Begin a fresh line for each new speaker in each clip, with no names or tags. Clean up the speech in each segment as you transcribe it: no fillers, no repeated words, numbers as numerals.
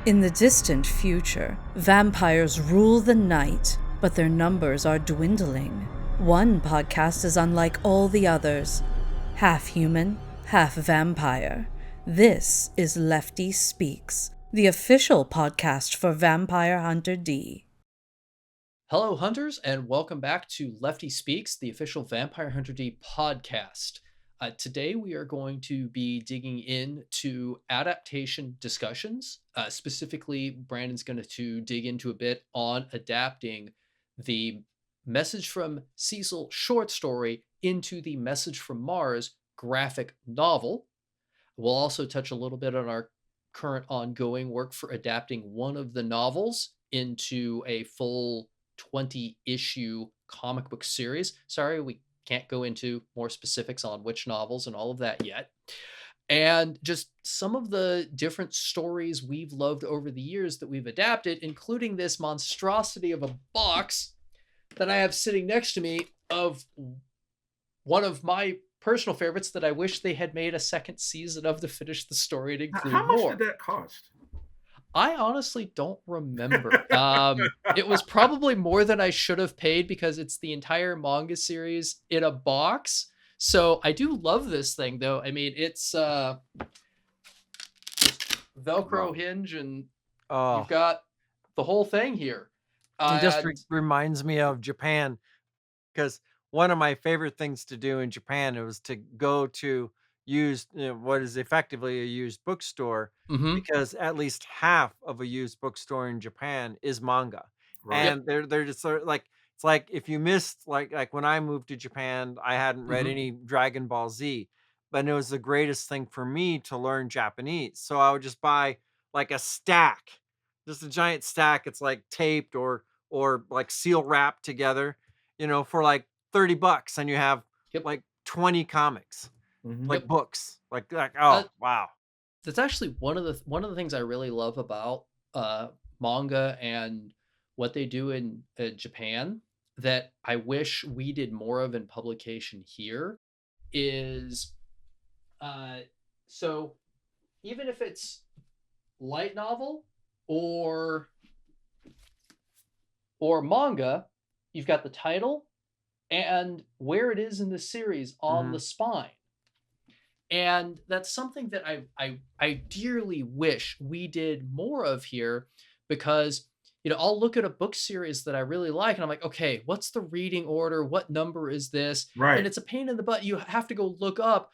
In the distant future, vampires rule the night, but their numbers are dwindling. One podcast is unlike all the others. Half human, half vampire. This is Lefty Speaks, the official podcast for Vampire Hunter D.
Hello, hunters, and welcome back to Lefty Speaks, the official Vampire Hunter D podcast. Today, we are going to be digging into adaptation discussions. Specifically, Brandon's going to dig into a bit on adapting the Message from Cecil short story into the Message from Mars graphic novel. We'll also touch a little bit on our current ongoing work for adapting one of the novels into a full 20-issue comic book series. Sorry, we can't go into more specifics on which novels and all of that yet. And just some of the different stories we've loved over the years that we've adapted, including this monstrosity of a box that I have sitting next to me of one of my personal favorites that I wish they had made a second season of to finish the story and include
How much
more.
did that cost?
I honestly don't remember. It was probably more than I should have paid because it's the entire manga series in a box. So I do love this thing, though. I mean, it's Velcro hinge, and you've got the whole thing here.
It just reminds me of Japan, because one of my favorite things to do in Japan was to go to what is effectively a used bookstore, because at least half of a used bookstore in Japan is manga. Right. And they're just sort of like, it's like if you missed, like when I moved to Japan, I hadn't read any Dragon Ball Z, but it was the greatest thing for me to learn Japanese. So I would just buy like a stack, just a giant stack. It's like taped or like seal wrapped together, for like $30, and you have like 20 comics. Like books, like wow.
That's actually one of the things I really love about manga and what they do in Japan that I wish we did more of in publication here is so even if it's light novel or manga, you've got the title and where it is in the series on the spine. And that's something that I dearly wish we did more of here, because, I'll look at a book series that I really like and I'm like, okay, what's the reading order? What number is this?
Right.
And it's a pain in the butt. You have to go look up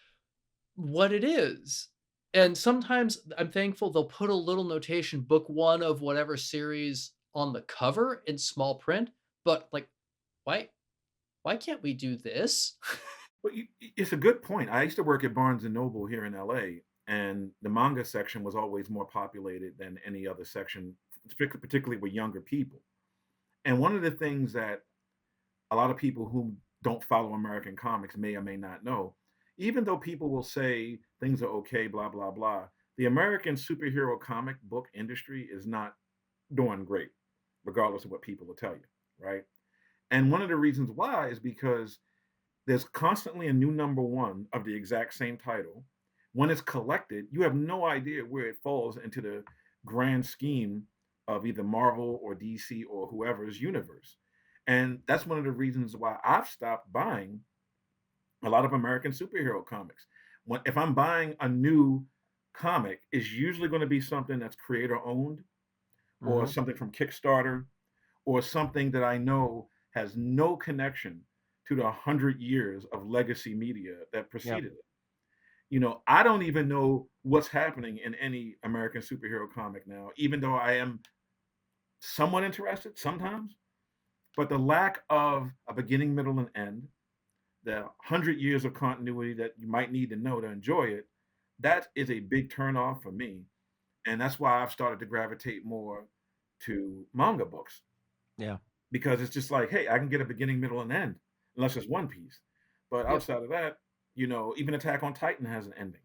what it is. And sometimes I'm thankful they'll put a little notation, book one of whatever series, on the cover in small print. But like, why can't we do this?
Well, it's a good point. I used to work at Barnes & Noble here in LA, and the manga section was always more populated than any other section, particularly with younger people. And one of the things that a lot of people who don't follow American comics may or may not know, even though people will say things are okay, blah, blah, blah, the American superhero comic book industry is not doing great, regardless of what people will tell you, right? And one of the reasons why is because there's constantly a new number one of the exact same title. When it's collected, you have no idea where it falls into the grand scheme of either Marvel or DC or whoever's universe. And that's one of the reasons why I've stopped buying a lot of American superhero comics. If I'm buying a new comic, it's usually going to be something that's creator owned or something from Kickstarter or something that I know has no connection to the 100 years of legacy media that preceded it. I don't even know what's happening in any American superhero comic now, even though I am somewhat interested sometimes. But the lack of a beginning, middle, and end, the 100 years of continuity that you might need to know to enjoy it, that is a big turnoff for me. And that's why I've started to gravitate more to manga books.
Yeah.
Because it's just like, hey, I can get a beginning, middle, and end. Unless it's One Piece. But outside of that, even Attack on Titan has an ending.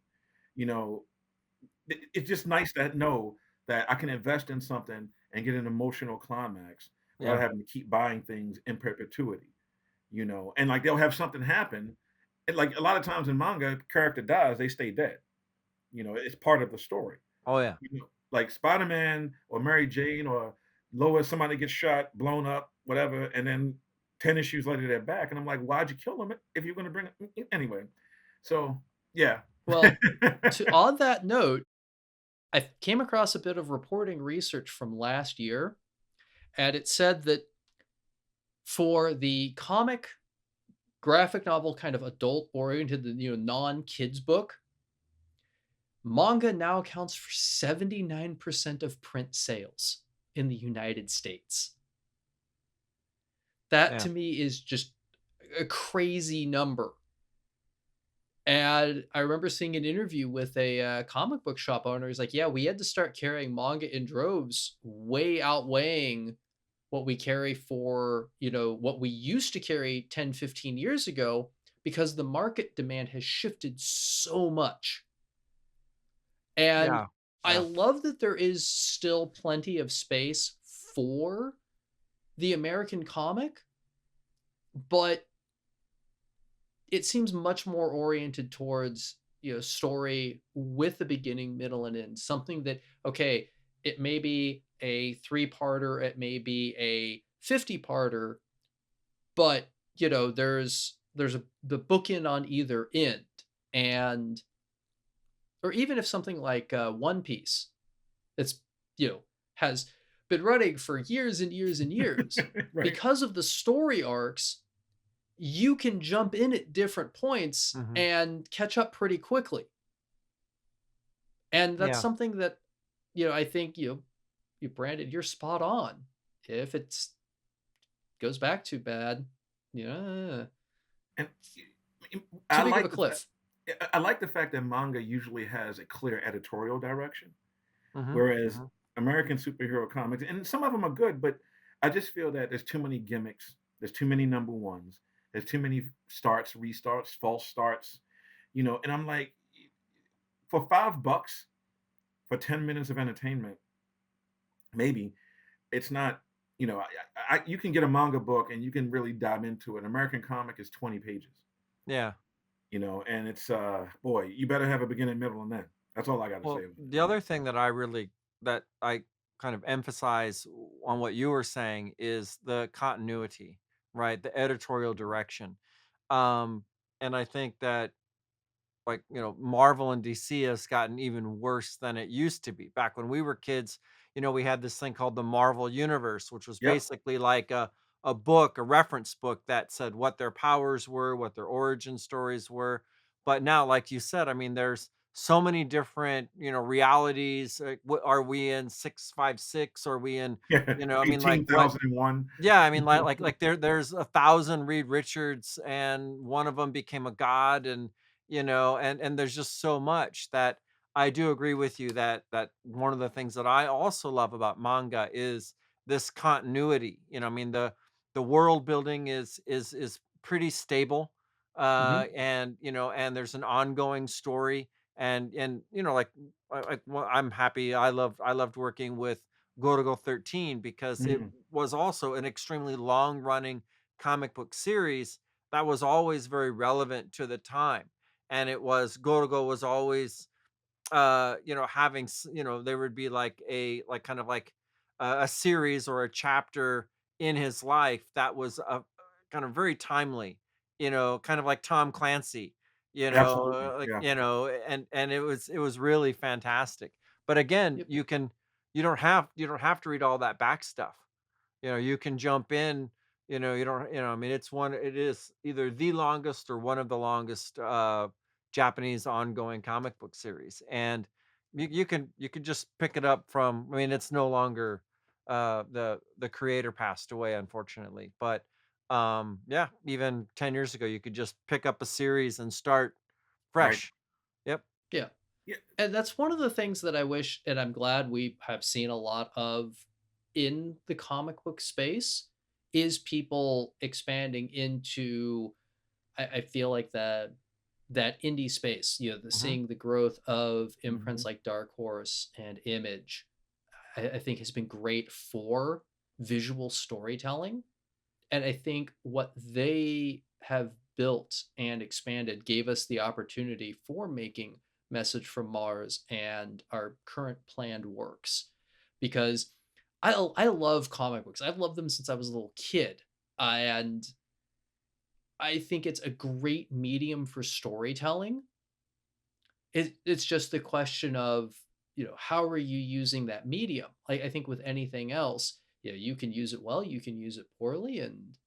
It's just nice to know that I can invest in something and get an emotional climax without having to keep buying things in perpetuity. And like they'll have something happen. And like a lot of times in manga, character dies, they stay dead. It's part of the story.
Oh yeah.
like Spider-Man or Mary Jane or Lois, somebody gets shot, blown up, whatever, and then 10 issues later they're back. And I'm like, why'd you kill them if you're gonna bring it anyway? So yeah.
Well, on that note, I came across a bit of reporting research from last year, and it said that for the comic graphic novel kind of adult oriented, non-kids book, manga now accounts for 79% of print sales in the United States. That
Yeah.
to me is just a crazy number. And I remember seeing an interview with a comic book shop owner. He's like, yeah, we had to start carrying manga in droves, way outweighing what we carry for, what we used to carry 10, 15 years ago, because the market demand has shifted so much. And
Yeah.
I
Yeah.
love that there is still plenty of space for the American comic, but it seems much more oriented towards, story with a beginning, middle, and end. Something that, okay, it may be a 3-parter, it may be a 50-parter, but there's the bookend on either end. And or even if something like One Piece, that's has been running for years and years and years,
Right.
because of the story arcs, you can jump in at different points
Mhm.
and catch up pretty quickly. And that's
Yeah.
something that, I think you Brandon, you're spot on. If it's goes back too bad, yeah,
And I
too big of a
like the fact
cliff.
I like the fact that manga usually has a clear editorial direction,
Mhm.
whereas
Mhm.
American superhero comics, and some of them are good, but I just feel that there's too many gimmicks, there's too many number ones, there's too many starts, restarts, false starts, and I'm like, for $5 for 10 minutes of entertainment, maybe it's not, you can get a manga book and you can really dive into it. An American comic is 20 pages.
Yeah.
And it's boy, you better have a beginning, middle, and end. That's all I got to say
Well,
about
the other thing that I kind of emphasize on what you were saying is the continuity, right? The editorial direction. Um, and I think that, like, Marvel and DC has gotten even worse than it used to be. Back when we were kids, we had this thing called the Marvel Universe, which was
it. Yep.
basically like a book, a reference book that said what their powers were, what their origin stories were. But now, like you said, I mean, there's so many different, realities. Are we in 656? Are we in,
Yeah.
I mean, like what
18,001.
yeah, I mean, like there's 1,000 Reed Richards, and one of them became a god, and and there's just so much that I do agree with you that one of the things that I also love about manga is this continuity. I mean, the world building is pretty stable,
Hmm.
and there's an ongoing story, and well, I'm happy. I loved working with Gorgo 13 because it
Hmm.
was also an extremely long running comic book series that was always very relevant to the time. And it was Gorgo was always having there would be like kind of like a series or a chapter in his life that was kind of very timely, kind of like Tom Clancy,
Absolutely.
like
Yeah.
and it was really fantastic. But again,
Yep.
you don't have to read all that back stuff. You can jump in. You don't. I mean, it is either the longest or one of the longest Japanese ongoing comic book series, and you can just pick it up from. I mean, it's no longer the creator passed away, unfortunately, but yeah, even 10 years ago, you could just pick up a series and start
Right.
fresh. Yep.
Yeah.
Yeah.
And that's one of the things that I wish, and I'm glad we have seen a lot of in the comic book space, is people expanding into, I feel like that indie space,
Hmm.
seeing the growth of
Hmm.
imprints like Dark Horse and Image, I think has been great for visual storytelling. And I think what they have built and expanded gave us the opportunity for making Message from Mars and our current planned works, because I love comic books. I've loved them since I was a little kid, and I think it's a great medium for storytelling. It's just the question of, how are you using that medium? Like, I think with anything else, you can use it well, you can use it poorly, and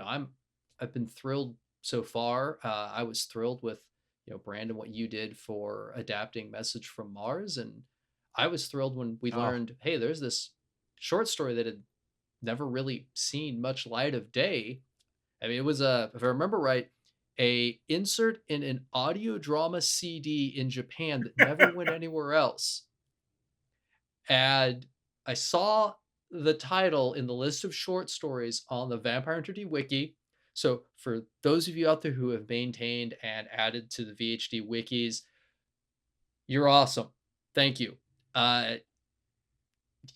I've been thrilled so far. I was thrilled with, Brandon, what you did for adapting Message from Mars, and I was thrilled when we
Oh,
learned, hey, there's this short story that had never really seen much light of day. I mean, it was if I remember right, a insert in an audio drama CD in Japan that never went anywhere else. And I saw the title in the list of short stories on the Vampire Hunter D wiki. So for those of you out there who have maintained and added to the VHD wikis, you're awesome. Thank you.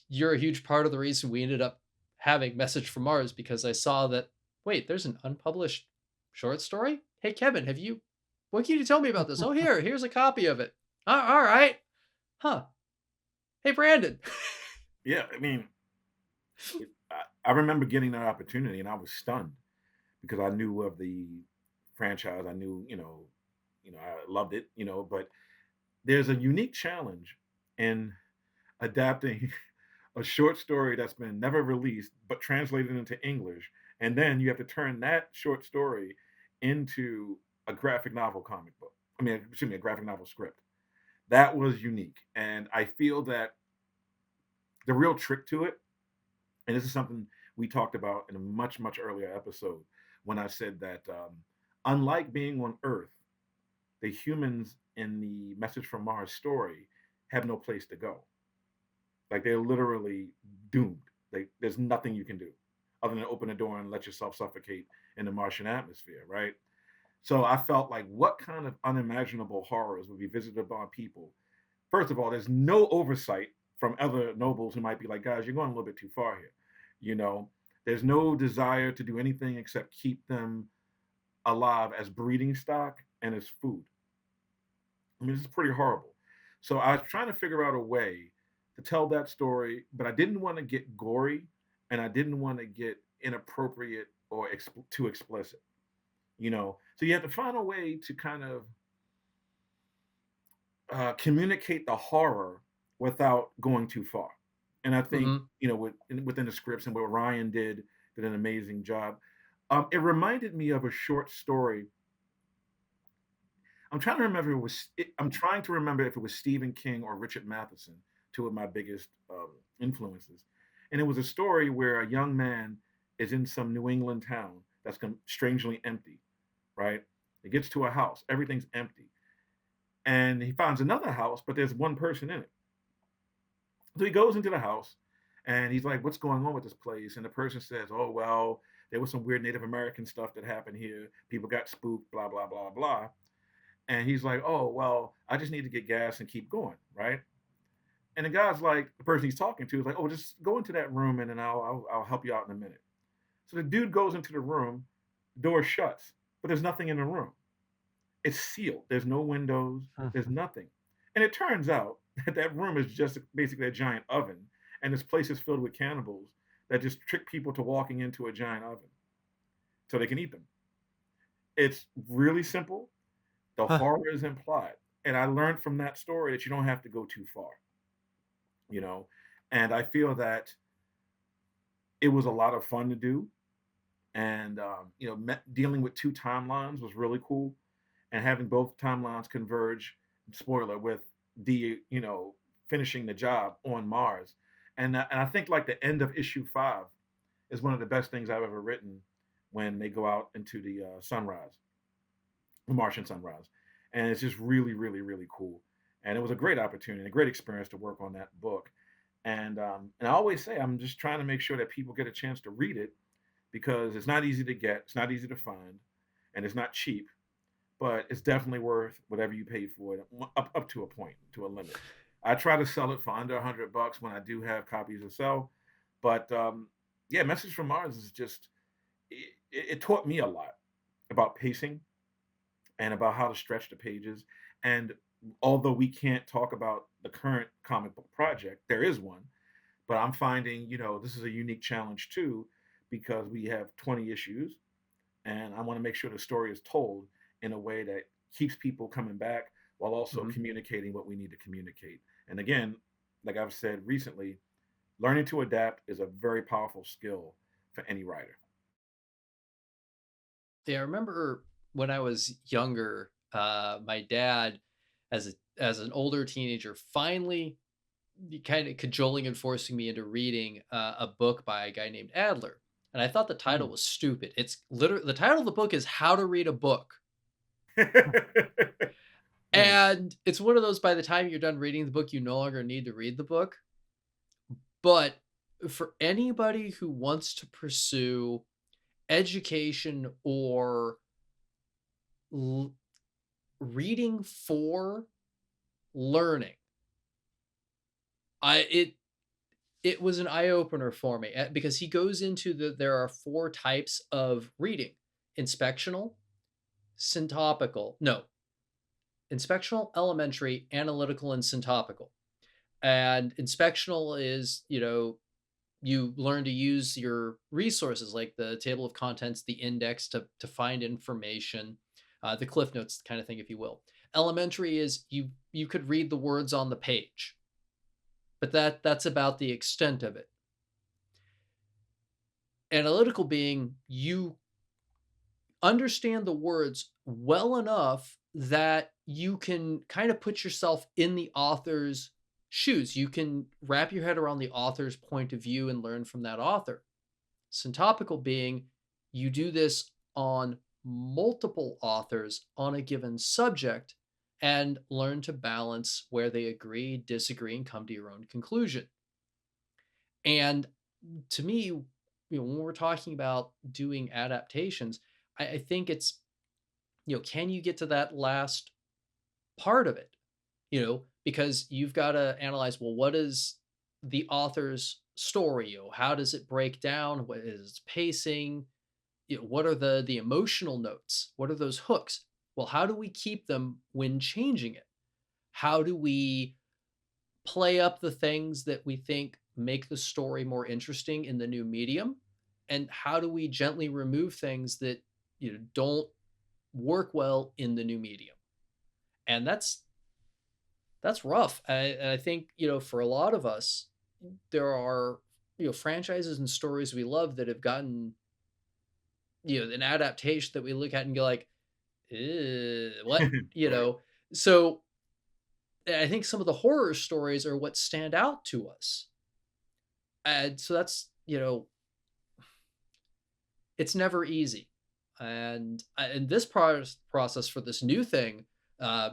You're a huge part of the reason we ended up having Message from Mars, because I saw that, wait, there's an unpublished short story? Hey, Kevin, what can you tell me about this? Oh, here's a copy of it. All right. Huh. Hey, Brandon.
Yeah, I mean, I remember getting that opportunity and I was stunned because I knew of the franchise. I knew, I loved it, but there's a unique challenge in adapting a short story that's been never released but translated into English, and then you have to turn that short story into a graphic novel comic book. I mean, excuse me, a graphic novel script. That was unique, and I feel that the real trick to it, and this is something we talked about in a much earlier episode when I said that unlike being on Earth, the humans in the Message from Mars story have no place to go. Like they're literally doomed. There's nothing you can do other than open a door and let yourself suffocate in the Martian atmosphere, right? So I felt like what kind of unimaginable horrors would be visited upon people? First of all, there's no oversight from other nobles who might be like, guys, you're going a little bit too far here. You know, there's no desire to do anything except keep them alive as breeding stock and as food. I mean, this is pretty horrible. So I was trying to figure out a way to tell that story, but I didn't want to get gory and I didn't want to get inappropriate or too explicit, So you have to find a way to kind of communicate the horror without going too far. And I think,
Mm-hmm.
within the scripts and what Ryan did an amazing job. It reminded me of a short story. I'm trying to remember if it was Stephen King or Richard Matheson, two of my biggest influences. And it was a story where a young man is in some New England town that's strangely empty, right? He gets to a house, everything's empty. And he finds another house, but there's one person in it. So he goes into the house and he's like, what's going on with this place? And the person says, oh, well, there was some weird Native American stuff that happened here. People got spooked, blah, blah, blah, blah. And he's like, oh, well, I just need to get gas and keep going, right? And the guy's like, the person he's talking to is like, oh, just go into that room and then I'll help you out in a minute. So the dude goes into the room, the door shuts, but there's nothing in the room. It's sealed. There's no windows. There's nothing. And it turns out that that room is just basically a giant oven. And this place is filled with cannibals that just trick people to walking into a giant oven so they can eat them. It's really simple. The horror is implied. And I learned from that story that you don't have to go too far, And I feel that it was a lot of fun to do. And, dealing with two timelines was really cool. And having both timelines converge, spoiler, with finishing the job on Mars. And I think like the end of issue 5 is one of the best things I've ever written when they go out into the sunrise, the Martian sunrise. And it's just really, really, really cool. And it was a great opportunity, a great experience to work on that book. And I always say I'm just trying to make sure that people get a chance to read it because it's not easy to get, it's not easy to find, and it's not cheap. But it's definitely worth whatever you pay for it, up to a point, to a limit. I try to sell it for under $100 when I do have copies to sell. But yeah, Message from Mars is just it taught me a lot about pacing and about how to stretch the pages. And although we can't talk about the current comic book project, there is one. But I'm finding, this is a unique challenge too, because we have 20 issues, and I want to make sure the story is told in a way that keeps people coming back while also
Mhm.
communicating what we need to communicate. And again, like I've said recently, learning to adapt is a very powerful skill for any writer.
Yeah, I remember when I was younger, my dad, as an older teenager, finally kind of cajoling and forcing me into reading a book by a guy named Adler. And I thought the title
Mm.
was stupid. It's literally the title of the book is How to Read a Book.
Mm.
And it's one of those, by the time you're done reading the book, you no longer need to read the book. But for anybody who wants to pursue education or l- reading for learning, I it was an eye opener for me because he goes into there are four types of reading: inspectional, syntopical, no, inspectional, elementary, analytical, and syntopical. And inspectional is, you learn to use your resources like the table of contents, the index to find information, the cliff notes kind of thing, if you will. Elementary is you could read the words on the page, but that's about the extent of it. Analytical being you understand the words well enough that you can kind of put yourself in the author's shoes. You can wrap your head around the author's point of view and learn from that author. Syntopical being you do this on multiple authors on a given subject and learn to balance where they agree, disagree, and come to your own conclusion. And to me, when we're talking about doing adaptations, I think it's, can you get to that last part of it? Because you've got to analyze, well, what is the author's story? How does it break down? What is its pacing? What are the emotional notes? What are those hooks? Well, how do we keep them when changing it? How do we play up the things that we think make the story more interesting in the new medium? And how do we gently remove things that don't work well in the new medium? And that's rough. I think, for a lot of us, there are, franchises and stories we love that have gotten, an adaptation that we look at and go like, what?
Right.
So I think some of the horror stories are what stand out to us. And so that's, it's never easy. And in this process for this new thing, uh,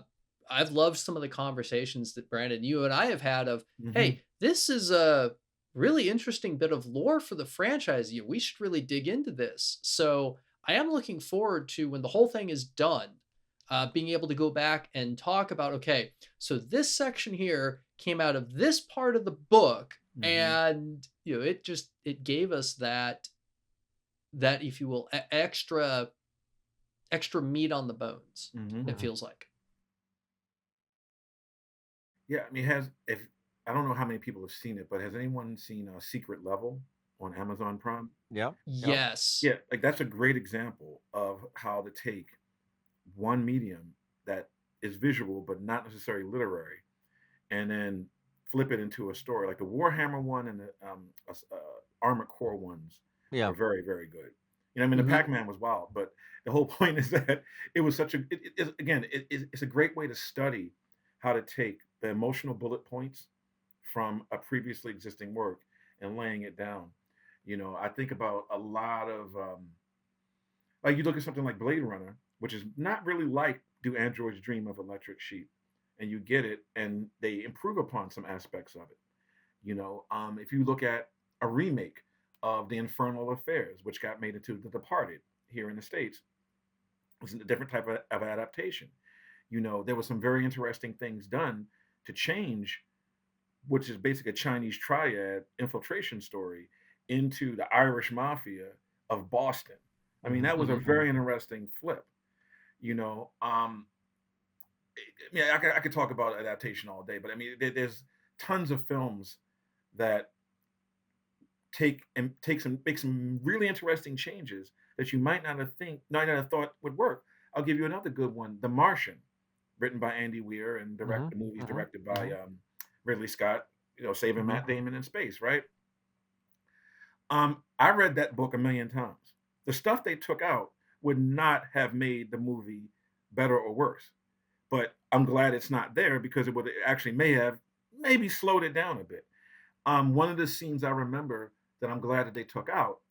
I've loved some of the conversations that Brandon, you and I have had of,
Hmm.
hey, this is a really interesting bit of lore for the franchise. We should really dig into this. So I am looking forward to when the whole thing is done, being able to go back and talk about, okay, so this section here came out of this part of the book,
Hmm.
and it gave us that, if you will, extra meat on the bones.
Hmm.
It
Mhm.
feels like.
Yeah, I mean, has if I don't know how many people have seen it, but has anyone seen Secret Level on Amazon Prime?
Yep. Yep.
Yes.
Yeah, like that's a great example of how to take one medium that is visual but not necessarily literary, and then flip it into a story. Like the Warhammer one and the Armored Core ones are
Yeah.
very, very good. I mean, the
Hmm.
Pac-Man was wild, but the whole point is that it was such a. Again, it's a great way to study how to take the emotional bullet points from a previously existing work and laying it down. I think about a lot of like you look at something like Blade Runner, which is not really like Do Androids Dream of Electric Sheep, and you get it, and they improve upon some aspects of it. If you look at a remake of The Infernal Affairs, which got made into The Departed here in the States, it's a different type of adaptation. There were some very interesting things done to change, which is basically a Chinese triad infiltration story, into the Irish mafia of Boston. I mean,
Mhm.
that was a
Hmm.
very interesting flip. You know, um, I mean, I could talk about adaptation all day, but I mean, there's tons of films that make some really interesting changes that you might not have thought would work. I'll give you another good one, The Martian, written by Andy Weir and
Hmm.
the movie's
Hmm.
directed by
Hmm.
Ridley Scott. Saving
Hmm.
Matt Damon in space, right? I read that book a million times. The stuff they took out would not have made the movie better or worse, but I'm glad it's not there because it would actually may have maybe slowed it down a bit. One of the scenes I remember that I'm glad that they took out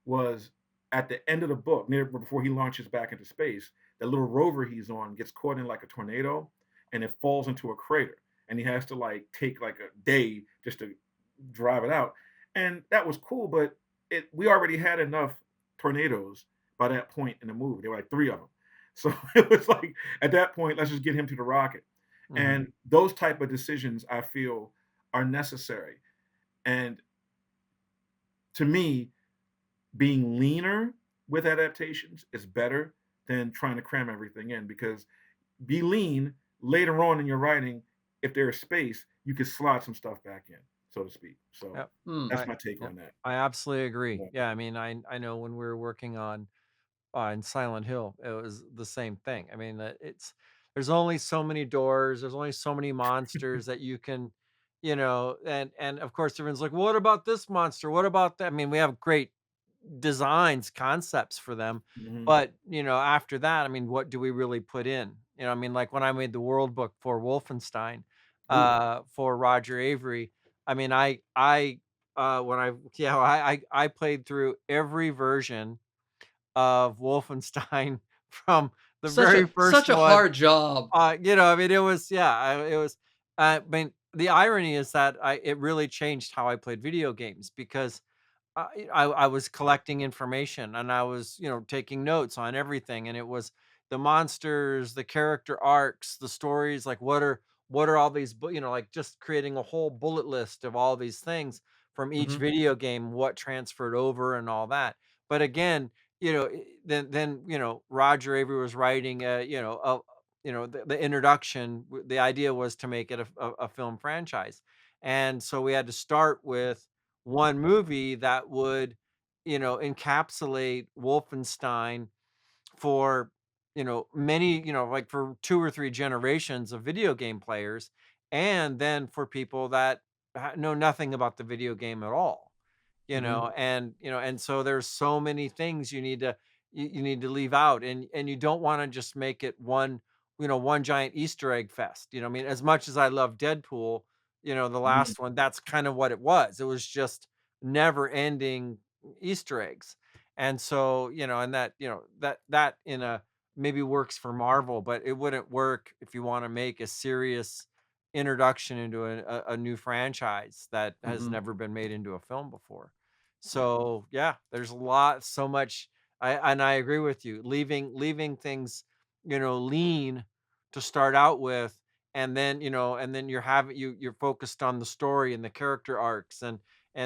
was at the end of the book, near before he launches back into space. The little rover he's on gets caught in like a tornado, and it falls into a crater, and he has to like take like a day just to drive it out. And that was cool, but we already had enough tornadoes by that point in the movie. There were like three of them, so it was like at that point, let's just get him to the rocket.
Hmm.
And those type of decisions I feel are necessary. And to me, being leaner with adaptations is better than trying to cram everything in, because be lean later on in your writing. If there is space, you can slot some stuff back in, so to speak. So
Yep.
Hmm.
that's
I
my take
Yep.
on that.
I absolutely agree.
Yeah.
Yeah, I mean, I know when we were working on Silent Hill, it was the same thing. I mean, there's only so many doors, there's only so many monsters that you can, and of course everyone's like, "What about this monster? What about that?" I mean, we have great designs, concepts for them,
Mhm.
but after that, I mean, what do we really put in? I mean, like when I made the world book for Wolfenstein,
Ooh.
for Roger Avery, I mean, I when I yeah, I played through every version of Wolfenstein from the very
Such
first
a
one.
hard job.
I mean, it was yeah, it was. I mean, the irony is that it really changed how I played video games because I was collecting information and I was, taking notes on everything. And it was the monsters, the character arcs, the stories, like what are all these, like just creating a whole bullet list of all these things from each
Mhm.
video game, what transferred over and all that. But again, then Roger Avery was writing the introduction. The idea was to make it a film franchise, and so we had to start with one movie that would, encapsulate Wolfenstein for, many, like for 2 or 3 generations of video game players, and then for people that know nothing about the video game at all.
Mhm.
And so there's so many things you need to leave out, and you don't want to just make it one giant Easter egg fest. I mean, as much as I love Deadpool, the
Mhm.
last one, that's kind of what it was. It was just never ending Easter eggs. And so, and that in a maybe works for Marvel, but it wouldn't work if you want to make a serious introduction into a new franchise that has
Mhm.
never been made into a film before.
Yeah.
So yeah, there's so much. I agree with you. Leaving things, lean to start out with, and then you're focused on the story and the character arcs and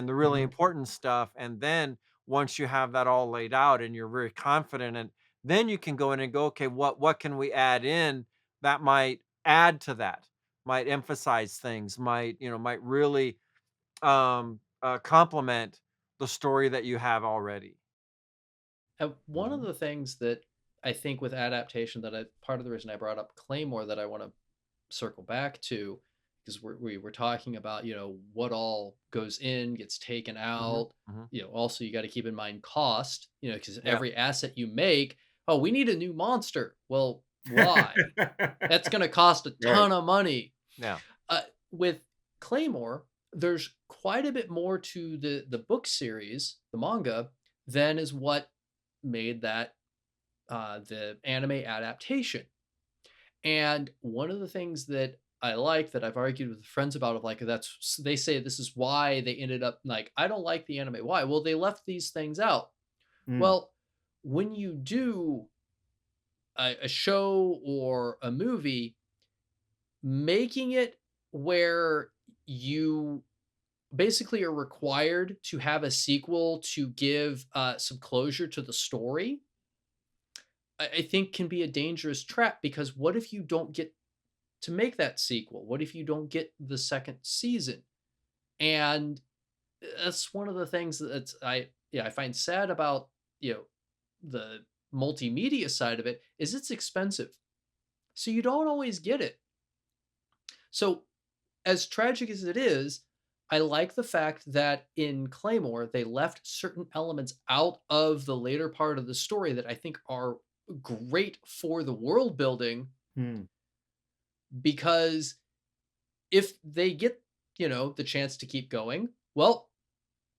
the really
Mhm.
important stuff. And then once you have that all laid out and you're very confident, and then you can go in and go, okay, what can we add in that might add to that, might emphasize things, might really complement the story that you have already.
One of
Mhm.
the things that I think with adaptation that part of the reason I brought up Claymore that I want to circle back to, because we were talking about, what all goes in, gets taken
Hmm.
out.
Hmm.
Also you got to keep in mind cost, because
Yeah.
every asset you make, oh, we need a new monster. Well, why? That's going to cost a
Right.
ton of money.
Yeah.
With Claymore, there's quite a bit more to the book series, the manga, than is what made that the anime adaptation. And one of the things that I like that I've argued with friends about of like they say this is why they ended up like I don't like the anime. Why? Well, they left these things out.
Mm.
Well, when you do a show or a movie, making it where you basically are required to have a sequel to give some closure to the story, I think can be a dangerous trap because what if you don't get to make that sequel? What if you don't get the second season? And that's one of the things that I find sad about, the multimedia side of it is it's expensive. So you don't always get it. So as tragic as it is, I like the fact that in Claymore they left certain elements out of the later part of the story that I think are great for the world building,
Hmm.
because if they get, the chance to keep going, well,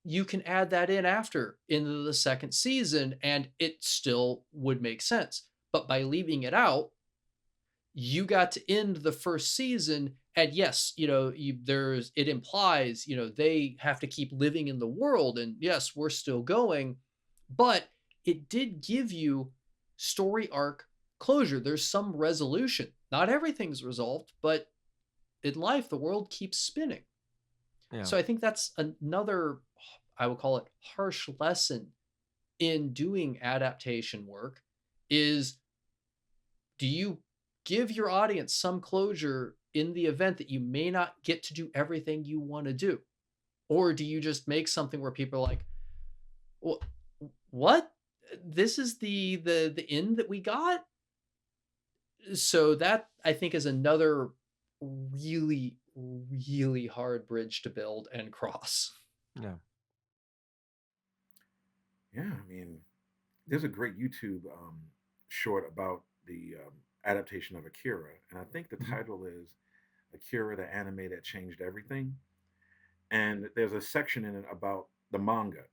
you can add that in after into the second season and it still would make sense. But by leaving it out, you got to end the first season, and yes, it implies, they have to keep living in the world, and yes, we're still going, but it did give you story arc closure. There's some resolution. Not everything's resolved, but in life the world keeps spinning.
Yeah.
So I think that's another, I would call it, harsh lesson in doing adaptation work is, do you give your audience some closure in the event that you may not get to do everything you want to do? Or do you just make something where people are like, well, what? This is the end that we got? So that, I think, is another really, really hard bridge to build and cross.
Yeah.
Yeah, I mean, there's a great YouTube short about the adaptation of Akira, and I think the
Mhm.
title is Akira, the anime that changed everything. And there's a section in it about the manga,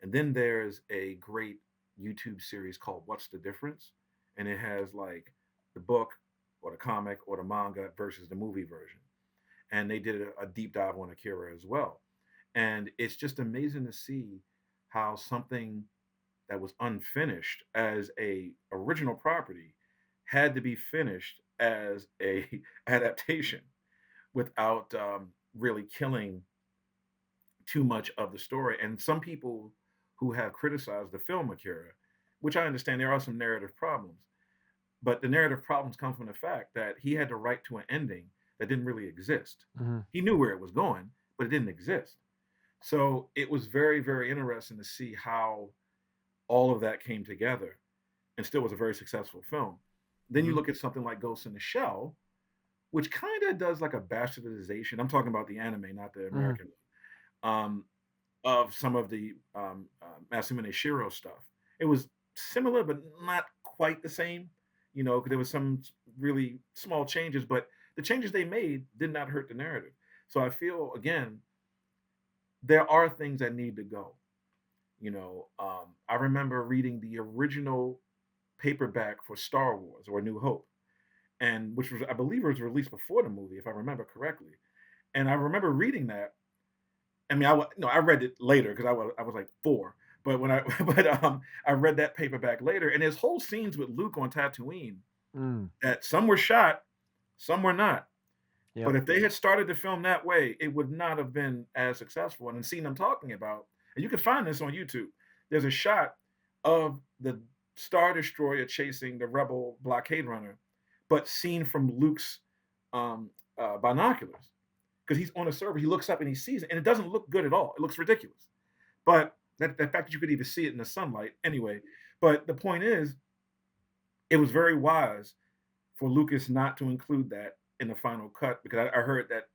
and then there's a great YouTube series called What's the Difference, and it has like the book or the comic or the manga versus the movie version, and they did a deep dive on Akira as well, and it's just amazing to see how something that was unfinished as a original property had to be finished as a adaptation without really killing too much of the story. And some people who have criticized the film Akira, which I understand there are some narrative problems, but the narrative problems come from the fact that he had to write to an ending that didn't really exist.
Mm-hmm.
He knew where it was going, but it didn't exist. So it was very, very interesting to see how all of that came together and still was a very successful film. Then you
Mhm.
look at something like Ghost in the Shell, which kind of does like a bastardization. I'm talking about the anime, not the
Mm-hmm.
American um, of some of the Masamune Shiro stuff. It was similar, but not quite the same. There was some really small changes, but the changes they made did not hurt the narrative. So I feel again, there are things that need to go. I remember reading the original paperback for Star Wars or New Hope, and which was, I believe, it was released before the movie, if I remember correctly. And I remember reading that. I mean, no, I read it later because I was like 4. But when I I read that paperback later, and there's whole scenes with Luke on Tatooine
Mm.
that some were shot, some were not.
Yep.
But if they had started the film that way, it would not have been as successful. And the scene I'm talking about, and you can find this on YouTube. There's a shot of the Star Destroyer chasing the Rebel blockade runner, but seen from Luke's binoculars, because he's on a server. He looks up and he sees it, and it doesn't look good at all. It looks ridiculous. But the fact that you could even see it in the sunlight, anyway. But the point is, it was very wise for Lucas not to include that in the final cut, because I heard that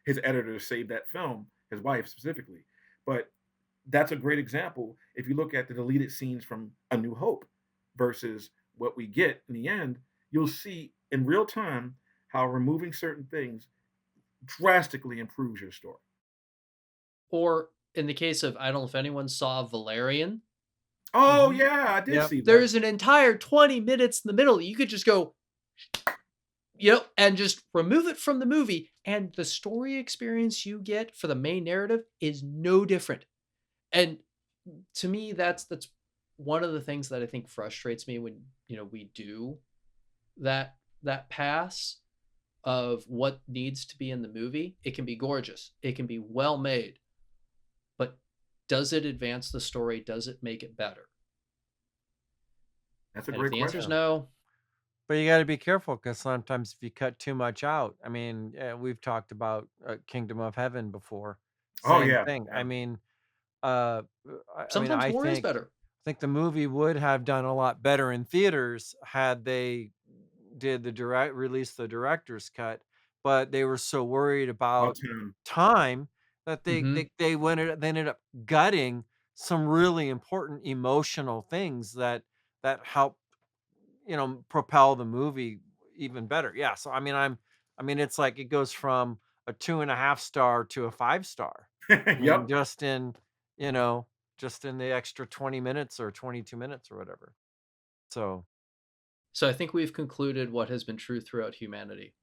his editor saved that film, his wife specifically. But that's a great example. If you look at the deleted scenes from A New Hope versus what we get in the end, you'll see in real time how removing certain things drastically improves your story.
Or in the case of, I don't know if anyone saw Valerian,
Oh
Mm-hmm.
yeah, I did
Yep.
see that.
there's an entire 20 minutes in the middle that you could just go, and just remove it from the movie, and the story experience you get for the main narrative is no different. And to me, that's one of the things that I think frustrates me when, we do that pass of what needs to be in the movie. It can be gorgeous, it can be well made, but does it advance the story? Does it make it better?
That's a
And if
great
the answer is
question.
no,
But you got to be careful because sometimes if you cut too much out, I mean, we've talked about Kingdom of Heaven before.
Oh
Same
yeah,
thing. I
yeah.
mean, uh, I mean,
Sometimes
I
more is
think
better.
the movie would have done a lot better in theaters had they did the direct release the director's cut, but they were so worried
About
about
time.
time that
Hmm.
they ended up gutting some really important emotional things that help propel the movie even better. Yeah, so I mean, it's like it goes from a 2.5 star to a 5 star. I mean,
Yep.
you know, just in the extra 20 minutes or 22 minutes or whatever. So,
So I think we've concluded what has been true throughout humanity.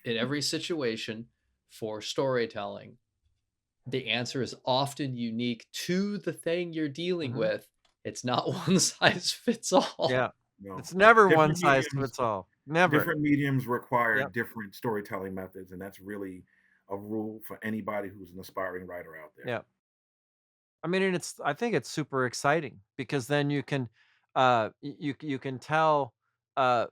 In every situation for storytelling, the answer is often unique to the thing you're dealing
mhm,
with. It's not one size fits all.
yeah.
No.
It's never one
Different
size
mediums
fits all. Never.
different mediums require
Yep.
different storytelling methods, and that's really a rule for anybody who's an aspiring writer out there.
Yep. I mean, and I think it's super exciting because then you can you can tell uh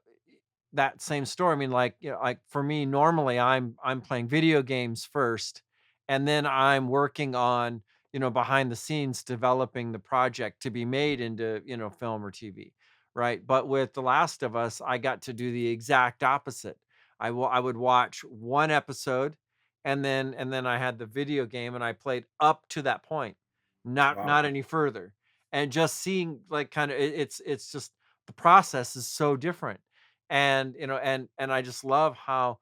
that same story. I mean, like, like for me, normally I'm playing video games first, and then I'm working on, behind the scenes developing the project to be made into, film or TV, right? But with The Last of Us, I got to do the exact opposite. I would watch one episode, and then I had the video game, and I played up to that point,
Wow.
not any further, and just seeing like kind of it's just the process is so different, and and I just love how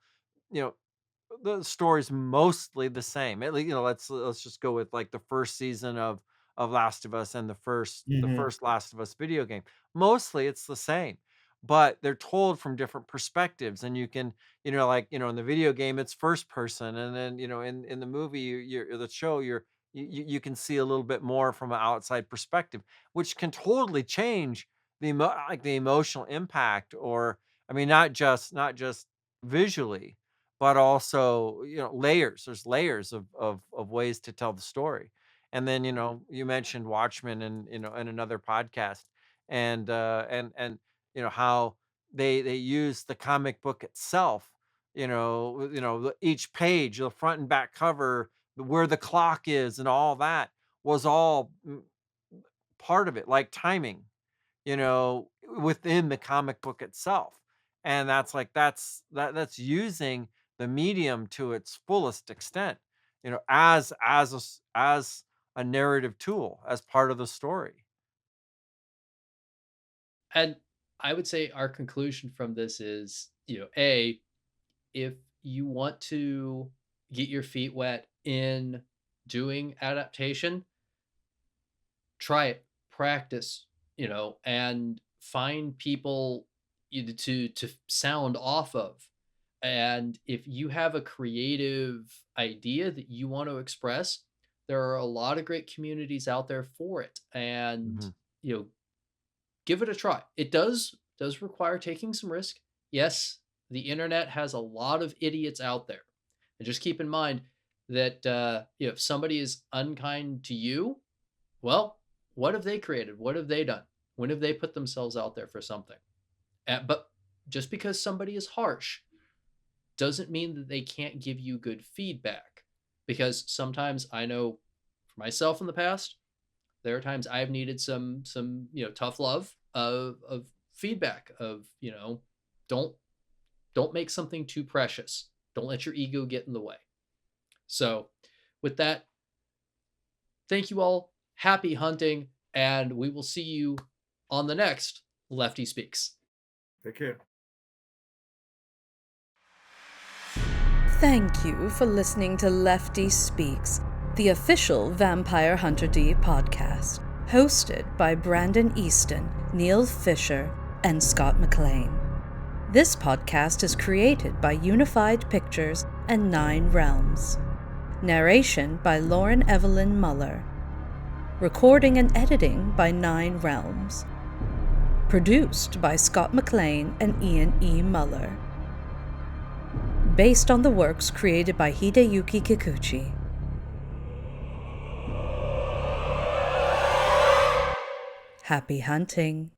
you know the story's mostly the same. At least, let's just go with like the first season of Last of Us and the
Mhm.
first Last of Us video game. Mostly it's the same, but they're told from different perspectives, and you can, like, in the video game it's first person, and then in the movie, or the show, you can see a little bit more from an outside perspective, which can totally change like the emotional impact, or I mean, not just visually, but also, layers. There's layers of ways to tell the story. And then, you mentioned Watchmen and, in another podcast, and how they use the comic book itself, each page, the front and back cover, where the clock is and all that was all part of it, like timing, within the comic book itself. And that's using the medium to its fullest extent, as a narrative tool, as part of the story.
And I would say our conclusion from this is, A, if you want to get your feet wet in doing adaptation, try it, practice, and find people to sound off of. And if you have a creative idea that you want to express, there are a lot of great communities out there for it. And
Mhm.
you know, give it a try. It does require taking some risk. Yes, the internet has a lot of idiots out there. And just keep in mind that if somebody is unkind to you, well, what have they created? What have they done? When have they put themselves out there for something? But just because somebody is harsh doesn't mean that they can't give you good feedback. Because sometimes I know for myself in the past, there are times I've needed some tough love of feedback of don't don't make something too precious. Don't let your ego get in the way. So with that, thank you all. Happy hunting, and we will see you on the next Lefty Speaks.
Take care.
Thank you for listening to Lefty Speaks, the official Vampire Hunter D podcast, hosted by Brandon Easton, Neal Fischer, and Scott McLean. This podcast is created by Unified Pictures and Nine Realms. Narration by Lauren Evallen-Muller. Recording and editing by Nine Realms. Produced by Scott McLean and Ian E. Muller. Based on the works created by Hideyuki Kikuchi. Happy hunting!